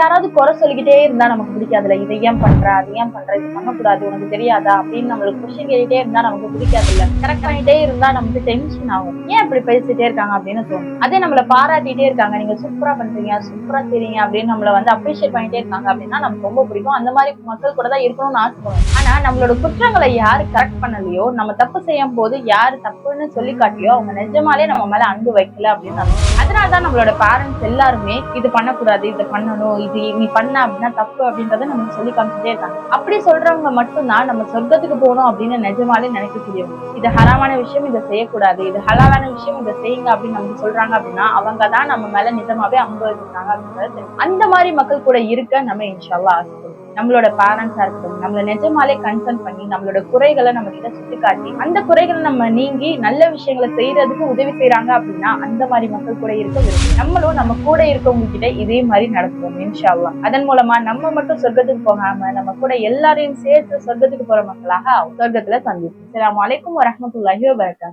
யாராவது குறை சொல்லிக்கிட்டே இருந்தா நமக்கு பிடிக்காதுல்ல. இதை ஏன் பண்ற, அது ஏன் பண்ற, இது பண்ணக்கூடாது, உனக்கு தெரியாதா அப்படின்னு நம்மளுக்கு கொஸ்டின் கேட்டுட்டே இருந்தா நமக்கு பிடிக்காதுல்ல. கரெக்ட் பண்ணிட்டே இருந்தா நமக்கு டென்ஷன் ஆகும். ஏன் இப்படி பேசிட்டே இருக்காங்க அப்படின்னு தோணும். அதே நம்மள பாராட்டிட்டே இருக்காங்க, நீங்க சூப்பரா பண்றீங்க, சூப்பரா செய்றீங்க அப்படின்னு நம்மள வந்து அப்ரிஷியேட் பண்ணிட்டே இருக்காங்க அப்படின்னா நமக்கு ரொம்ப பிடிக்கும். அந்த மாதிரி மக்கள் கூட தான் இருக்கணும்னு ஆசைப்படுவோம். ஆனா நம்மளோட குற்றங்களை யாரு கரெக்ட் பண்ணலையோ, நம்ம தப்பு செய்யும் போது யாரு தப்புன்னு சொல்லி காட்டியோ அவங்க நிஜமாலே நம்ம மேல அன்பு வைக்கல அப்படின்னு அர்த்தம். அதனாலதான் நம்மளோட பேரண்ட்ஸ் எல்லாருமே இது பண்ணக்கூடாது, இதை பண்ணணும், இது நீ பண்ண அப்படின்னா தப்பு அப்படின்றத நமக்கு சொல்லி காமிச்சிட்டே இருக்காங்க. அப்படி சொல்றவங்க மட்டும்தான் நம்ம சொர்க்கத்துக்கு போகணும் அப்படின்னு நிஜமாலே நினைக்கக்கூடியவங்க. இது ஹராமான விஷயம், இதை செய்யக்கூடாது, இது ஹலாலான விஷயம், இதை செய்யுங்க அப்படின்னு நமக்கு சொல்றாங்க அப்படின்னா அவங்க தான் நம்ம மேல நிஜமாவே அன்பு வச்சிருக்காங்க அப்படின்றது. அந்த மாதிரி மக்கள் கூட இருக்க நம்ம இன்ஷா அல்லாஹ் ஆசைப்படுவோம். நம்மளோட பேரண்ட்ஸா இருக்கட்டும், நம்மள நிஜமாலே கன்சர்ன் பண்ணி நம்மளோட குறைகளை நம்ம கிட்ட சுட்டி காட்டி அந்த குறைகளை நம்ம நீங்கி நல்ல விஷயங்களை செய்யறதுக்கு உதவி செய்யறாங்க அப்படின்னா அந்த மாதிரி மக்கள் கூட இருக்க விரும்பும். நம்மளும் நம்ம கூட இருக்கவங்க கிட்ட இதே மாதிரி நடத்துவோம் இன்ஷா அல்லாஹ். அதன் மூலமா நம்ம மட்டும் சொர்க்கத்துக்கு போகாம நம்ம கூட எல்லாரையும் சேர்த்து சொர்க்கத்துக்கு போற மக்களாக சொர்க்கத்துல சந்திப்போம். அஸ்ஸலாமு அலைக்கும் வரஹ்மத்துல்லாஹி வபரகாத்துஹு.